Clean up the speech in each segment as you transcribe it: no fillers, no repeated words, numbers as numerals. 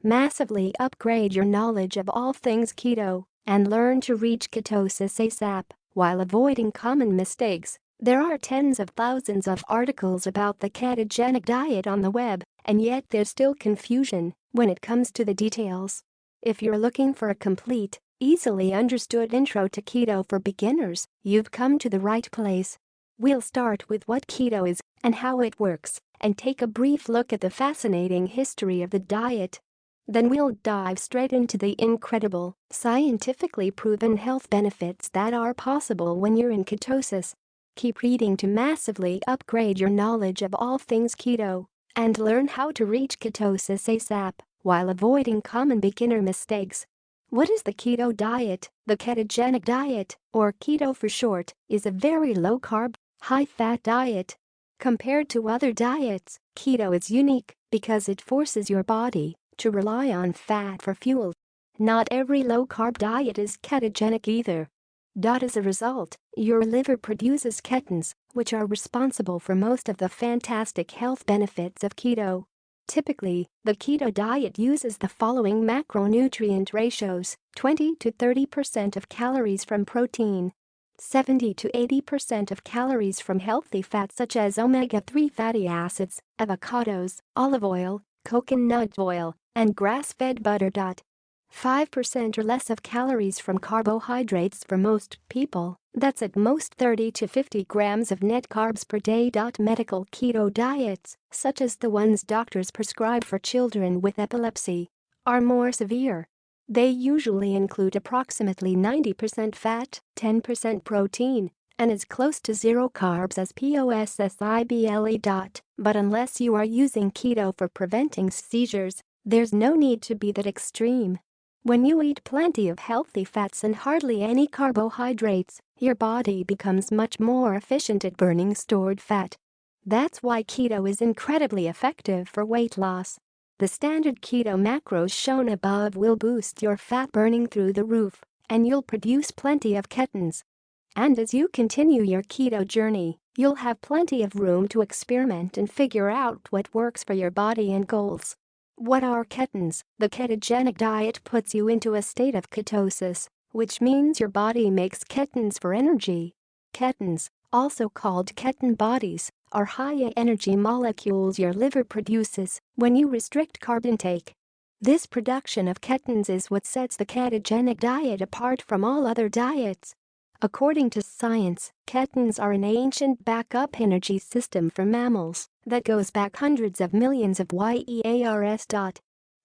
Massively upgrade your knowledge of all things keto and learn to reach ketosis ASAP while avoiding common mistakes. There are tens of thousands of articles about the ketogenic diet on the web, and yet there's still confusion when it comes to the details. If you're looking for a complete, easily understood intro to keto for beginners, you've come to the right place. We'll start with what keto is and how it works, and take a brief look at the fascinating history of the diet. Then we'll dive straight into the incredible, scientifically proven health benefits that are possible when you're in ketosis. Keep reading to massively upgrade your knowledge of all things keto and learn how to reach ketosis ASAP while avoiding common beginner mistakes. What is the keto diet? The ketogenic diet, or keto for short, is a very low-carb, high-fat diet. Compared to other diets, keto is unique because it forces your body to rely on fat for fuel. Not every low-carb diet is ketogenic either. As a result, your liver produces ketones, which are responsible for most of the fantastic health benefits of keto. Typically, the keto diet uses the following macronutrient ratios: 20 to 30% of calories from protein, 70 to 80% of calories from healthy fats such as omega-3 fatty acids, avocados, olive oil, coconut oil, and grass-fed butter. 5% or less of calories from carbohydrates for most people, that's at most 30 to 50 grams of net carbs per day. Medical keto diets, such as the ones doctors prescribe for children with epilepsy, are more severe. They usually include approximately 90% fat, 10% protein, and as close to zero carbs as possible. But unless you are using keto for preventing seizures, there's no need to be that extreme. When you eat plenty of healthy fats and hardly any carbohydrates, your body becomes much more efficient at burning stored fat. That's why keto is incredibly effective for weight loss. The standard keto macros shown above will boost your fat burning through the roof, and you'll produce plenty of ketones. And as you continue your keto journey, you'll have plenty of room to experiment and figure out what works for your body and goals. What are ketones? The ketogenic diet puts you into a state of ketosis, which means your body makes ketones for energy. Ketones, also called keton bodies, are high-energy molecules your liver produces when you restrict carb intake. This production of ketones is what sets the ketogenic diet apart from all other diets. According to science, ketones are an ancient backup energy system for mammals that goes back hundreds of millions of years.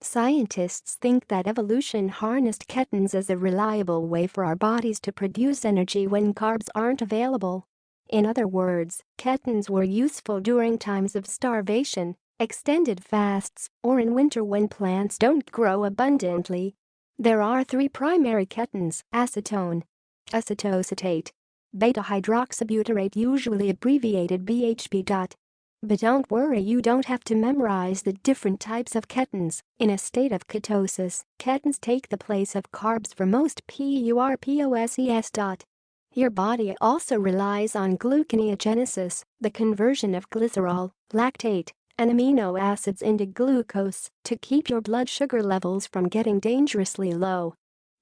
Scientists think that evolution harnessed ketones as a reliable way for our bodies to produce energy when carbs aren't available. In other words, ketones were useful during times of starvation, extended fasts, or in winter when plants don't grow abundantly. There are three primary ketones: acetone, acetoacetate, beta-hydroxybutyrate, usually abbreviated BHB. But don't worry, you don't have to memorize the different types of ketones. In a state of ketosis, ketones take the place of carbs for most purposes. Your body also relies on gluconeogenesis, the conversion of glycerol, lactate, and amino acids into glucose, to keep your blood sugar levels from getting dangerously low.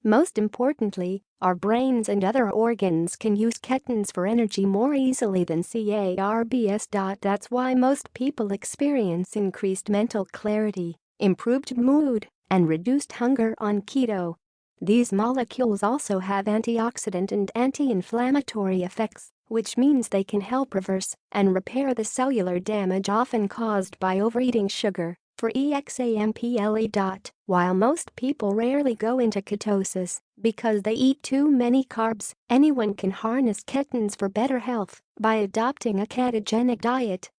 Most importantly, our brains and other organs can use ketones for energy more easily than carbs. That's why most people experience increased mental clarity, improved mood, and reduced hunger on keto. These molecules also have antioxidant and anti-inflammatory effects, which means they can help reverse and repair the cellular damage often caused by overeating sugar, for example. While most people rarely go into ketosis because they eat too many carbs, anyone can harness ketones for better health by adopting a ketogenic diet.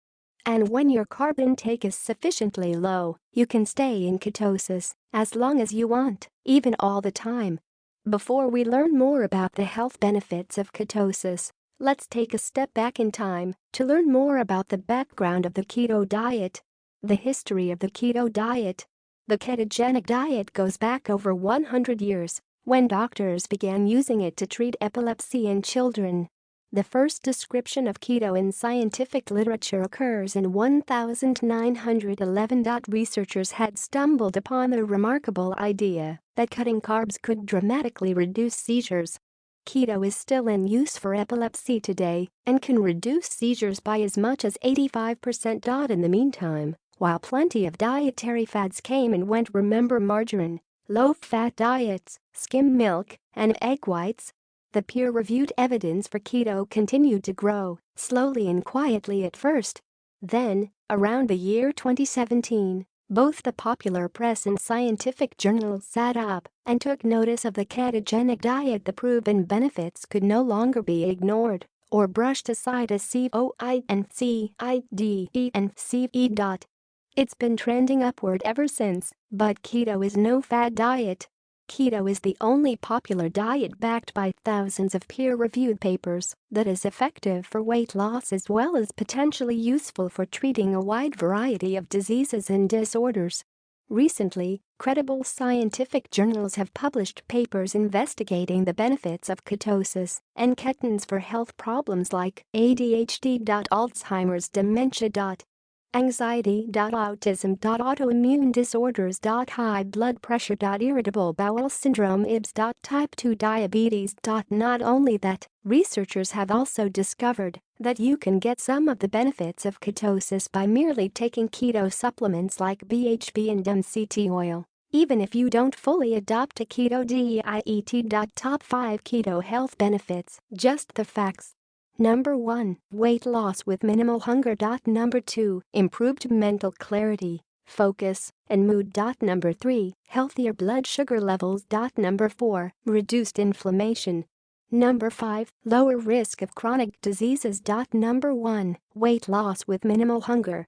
And when your carb intake is sufficiently low, you can stay in ketosis as long as you want, even all the time. Before we learn more about the health benefits of ketosis, let's take a step back in time to learn more about the background of the keto diet. The history of the keto diet. The ketogenic diet goes back over 100 years, when doctors began using it to treat epilepsy in children. The first description of keto in scientific literature occurs in 1911. Researchers had stumbled upon the remarkable idea that cutting carbs could dramatically reduce seizures. Keto is still in use for epilepsy today and can reduce seizures by as much as 85%. In the meantime, while plenty of dietary fads came and went, remember margarine, low-fat diets, skim milk, and egg whites, the peer-reviewed evidence for keto continued to grow, slowly and quietly at first. Then, around the year 2017, both the popular press and scientific journals sat up and took notice of the ketogenic diet. The proven benefits could no longer be ignored or brushed aside as COI and CIDE and CE. It's been trending upward ever since, but keto is no fad diet. Keto is the only popular diet backed by thousands of peer-reviewed papers that is effective for weight loss as well as potentially useful for treating a wide variety of diseases and disorders. Recently, credible scientific journals have published papers investigating the benefits of ketosis and ketones for health problems like ADHD, Alzheimer's, dementia, anxiety, autism, autoimmune disorders, high blood pressure, irritable bowel syndrome, IBS, type 2 diabetes. Not only that, researchers have also discovered that you can get some of the benefits of ketosis by merely taking keto supplements like BHB and MCT oil, even if you don't fully adopt a keto diet. Top 5 keto health benefits, just the facts. Number 1. Weight loss with minimal hunger. Number 2. Improved mental clarity, focus, and mood. Number 3. Healthier blood sugar levels. Number 4. Reduced inflammation. Number 5. Lower risk of chronic diseases. Number 1. Weight loss with minimal hunger.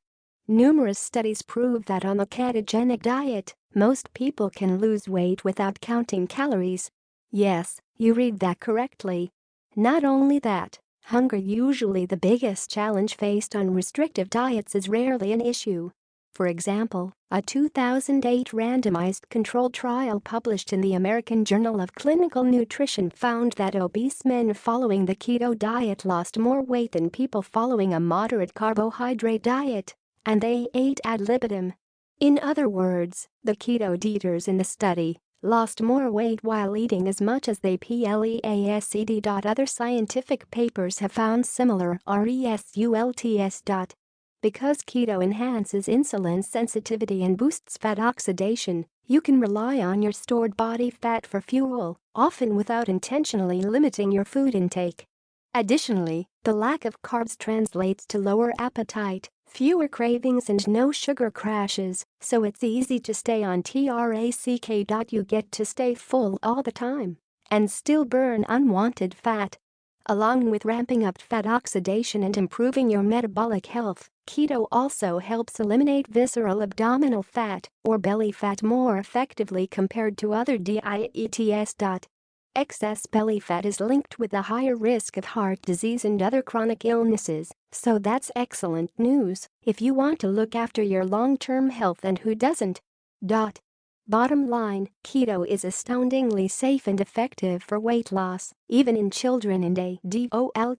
Numerous studies prove that on the ketogenic diet, most people can lose weight without counting calories. Yes, you read that correctly. Not only that, hunger, usually the biggest challenge faced on restrictive diets, is rarely an issue. For example, a 2008 randomized controlled trial published in the American Journal of Clinical Nutrition found that obese men following the keto diet lost more weight than people following a moderate carbohydrate diet, and they ate ad libitum. In other words, the keto eaters in the study lost more weight while eating as much as they pleased. Other scientific papers have found similar results. Because keto enhances insulin sensitivity and boosts fat oxidation, you can rely on your stored body fat for fuel, often without intentionally limiting your food intake. Additionally, the lack of carbs translates to lower appetite, fewer cravings, and no sugar crashes, so it's easy to stay on track. You get to stay full all the time and still burn unwanted fat. Along with ramping up fat oxidation and improving your metabolic health, keto also helps eliminate visceral abdominal fat or belly fat more effectively compared to other diets. Excess belly fat is linked with a higher risk of heart disease and other chronic illnesses, so that's excellent news if you want to look after your long-term health, and who doesn't? Bottom line, keto is astoundingly safe and effective for weight loss, even in children and adolescents.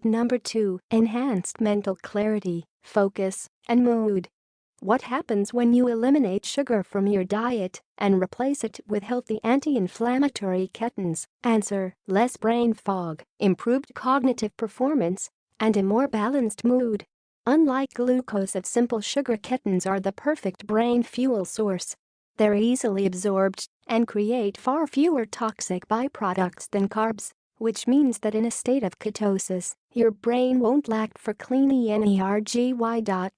Number 2. Enhanced mental clarity, focus, and mood. What happens when you eliminate sugar from your diet and replace it with healthy anti-inflammatory ketones? Answer: less brain fog, improved cognitive performance, and a more balanced mood. Unlike glucose, simple sugar ketones are the perfect brain fuel source. They're easily absorbed and create far fewer toxic byproducts than carbs, which means that in a state of ketosis, your brain won't lack for clean energy.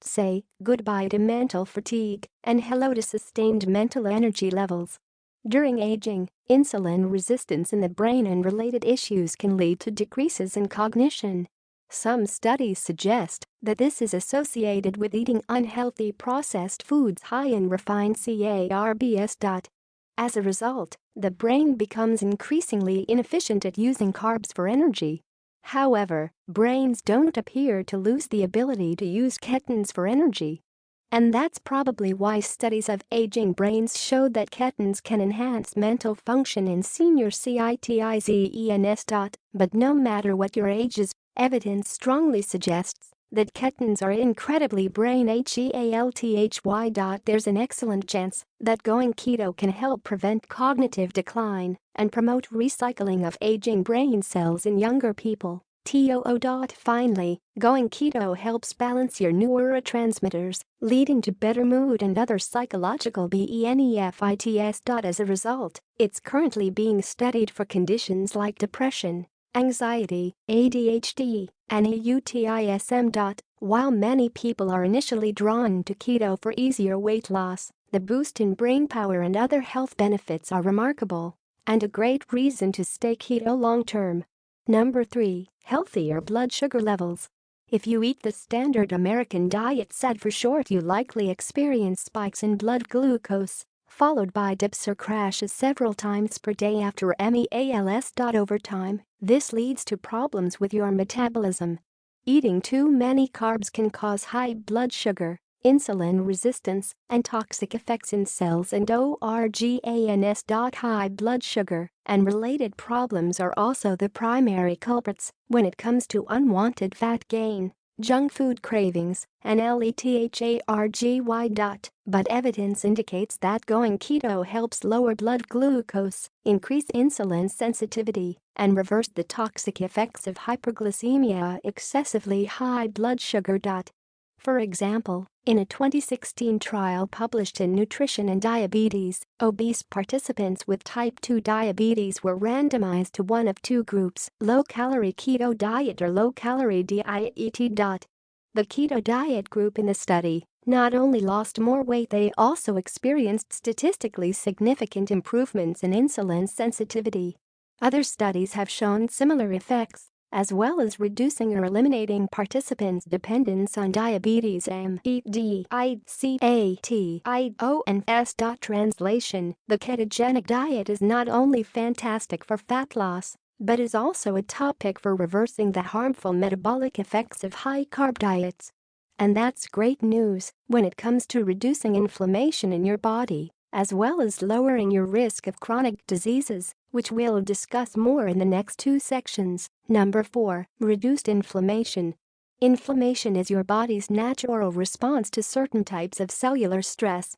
Say goodbye to mental fatigue and hello to sustained mental energy levels. During aging, insulin resistance in the brain and related issues can lead to decreases in cognition. Some studies suggest that this is associated with eating unhealthy processed foods high in refined carbs. As a result, the brain becomes increasingly inefficient at using carbs for energy. However, brains don't appear to lose the ability to use ketones for energy. And that's probably why studies of aging brains showed that ketones can enhance mental function in senior citizens. But no matter what your age is, evidence strongly suggests that ketones are incredibly brain healthy. There's an excellent chance that going keto can help prevent cognitive decline and promote recycling of aging brain cells in younger people. Finally, going keto helps balance your neurotransmitters, leading to better mood and other psychological benefits. As a result, it's currently being studied for conditions like depression, anxiety, ADHD, and autism. While many people are initially drawn to keto for easier weight loss, the boost in brain power and other health benefits are remarkable and a great reason to stay keto long-term. Number 3. Healthier blood sugar levels. If you eat the standard American diet SAD for short, you likely experience spikes in blood glucose, followed by dips or crashes several times per day after meals. Over time, this leads to problems with your metabolism. Eating too many carbs can cause high blood sugar, insulin resistance, and toxic effects in cells and organs. High blood sugar and related problems are also the primary culprits when it comes to unwanted fat gain, junk food cravings, and lethargy. But evidence indicates that going keto helps lower blood glucose, increase insulin sensitivity, and reverse the toxic effects of hyperglycemia, excessively high blood sugar. For example, in a 2016 trial published in Nutrition and Diabetes, obese participants with type 2 diabetes were randomized to one of two groups: low-calorie keto diet or low-calorie diet. The keto diet group in the study not only lost more weight, they also experienced statistically significant improvements in insulin sensitivity. Other studies have shown similar effects, as well as reducing or eliminating participants' dependence on diabetes medicatio and s. Translation: the ketogenic diet is not only fantastic for fat loss, but is also a top pick for reversing the harmful metabolic effects of high-carb diets. And that's great news when it comes to reducing inflammation in your body, as well as lowering your risk of chronic diseases, which we'll discuss more in the next two sections. Number 4. Reduced inflammation. Inflammation is your body's natural response to certain types of cellular stress.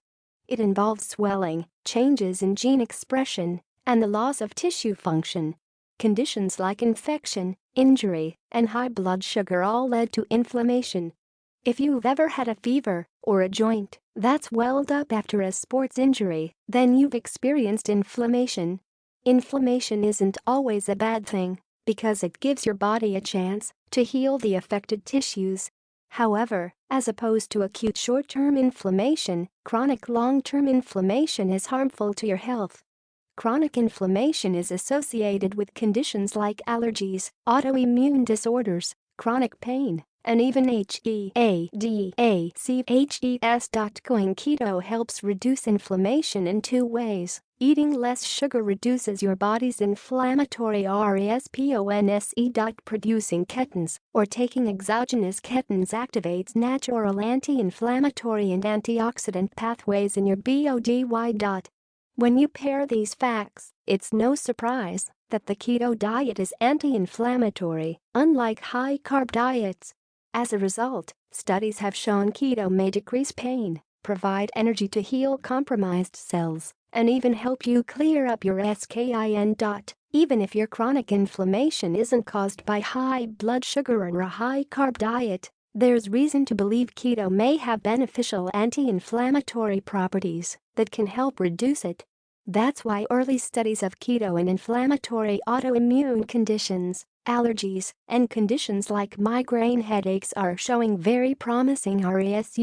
It involves swelling, changes in gene expression, and the loss of tissue function. Conditions like infection, injury, and high blood sugar all led to inflammation. If you've ever had a fever or a joint that's welled up after a sports injury, then you've experienced inflammation. Inflammation isn't always a bad thing because it gives your body a chance to heal the affected tissues. However, as opposed to acute short-term inflammation, chronic long-term inflammation is harmful to your health. Chronic inflammation is associated with conditions like allergies, autoimmune disorders, chronic pain, and even HEADACHES. Going keto helps reduce inflammation in two ways. Eating less sugar reduces your body's inflammatory response. Producing ketones or taking exogenous ketones activates natural anti-inflammatory and antioxidant pathways in your body. When you pair these facts, it's no surprise that the keto diet is anti-inflammatory, unlike high-carb diets. As a result, studies have shown keto may decrease pain, provide energy to heal compromised cells, and even help you clear up your skin. Even if your chronic inflammation isn't caused by high blood sugar or a high-carb diet, there's reason to believe keto may have beneficial anti-inflammatory properties that can help reduce it. That's why early studies of keto in inflammatory autoimmune conditions, allergies, and conditions like migraine headaches are showing very promising results.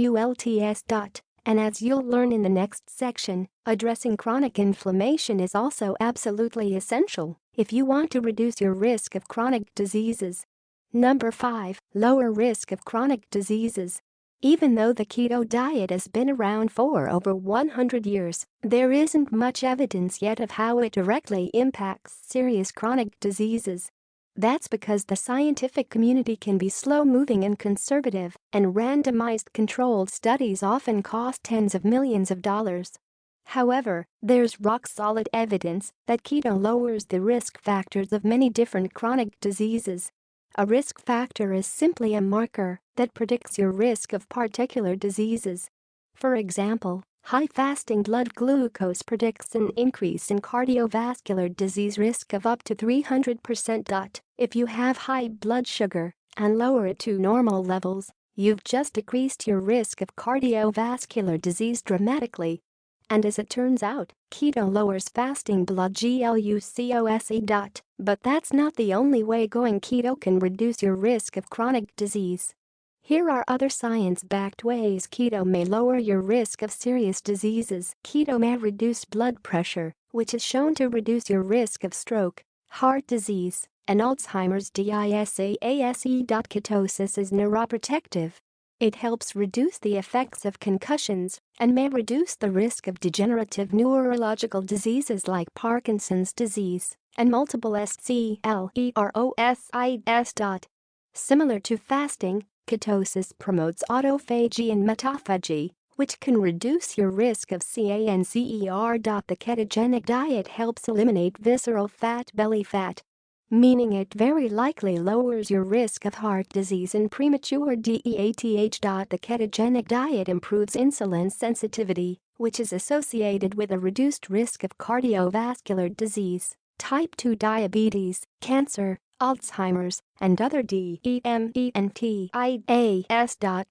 And as you'll learn in the next section, addressing chronic inflammation is also absolutely essential if you want to reduce your risk of chronic diseases. Number 5. Lower risk of chronic diseases. Even though the keto diet has been around for over 100 years, there isn't much evidence yet of how it directly impacts serious chronic diseases. That's because the scientific community can be slow-moving and conservative, and randomized controlled studies often cost tens of millions of dollars. However, there's rock-solid evidence that keto lowers the risk factors of many different chronic diseases. A risk factor is simply a marker that predicts your risk of particular diseases. For example, high fasting blood glucose predicts an increase in cardiovascular disease risk of up to 300%. If you have high blood sugar and lower it to normal levels, you've just decreased your risk of cardiovascular disease dramatically. And as it turns out, keto lowers fasting blood glucose. But that's not the only way going keto can reduce your risk of chronic disease. Here are other science-backed ways keto may lower your risk of serious diseases. Keto may reduce blood pressure, which is shown to reduce your risk of stroke, heart disease, and Alzheimer's disease. Ketosis is neuroprotective. It helps reduce the effects of concussions and may reduce the risk of degenerative neurological diseases like Parkinson's disease and multiple sclerosis. Similar to fasting, ketosis promotes autophagy and metaphagy, which can reduce your risk of cancer. The ketogenic diet helps eliminate visceral fat, belly fat, meaning it very likely lowers your risk of heart disease and premature death. The ketogenic diet improves insulin sensitivity, which is associated with a reduced risk of cardiovascular disease, type 2 diabetes, cancer, Alzheimer's, and other dementia.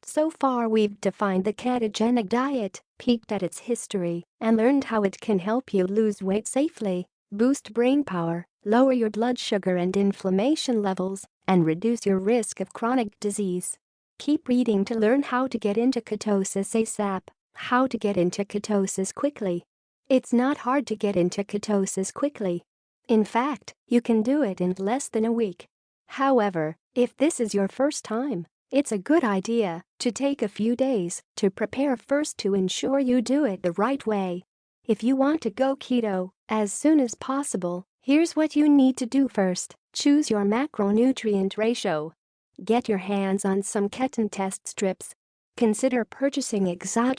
So far we've defined the ketogenic diet, peeked at its history, and learned how it can help you lose weight safely, boost brain power, lower your blood sugar and inflammation levels, and reduce your risk of chronic disease. Keep reading to learn how to get into ketosis ASAP. How to get into ketosis quickly. It's not hard to get into ketosis quickly. In fact, you can do it in less than a week. However, if this is your first time, it's a good idea to take a few days to prepare first to ensure you do it the right way. If you want to go keto as soon as possible, here's what you need to do first. Choose your macronutrient ratio. Get your hands on some keton test strips. Consider purchasing exogenous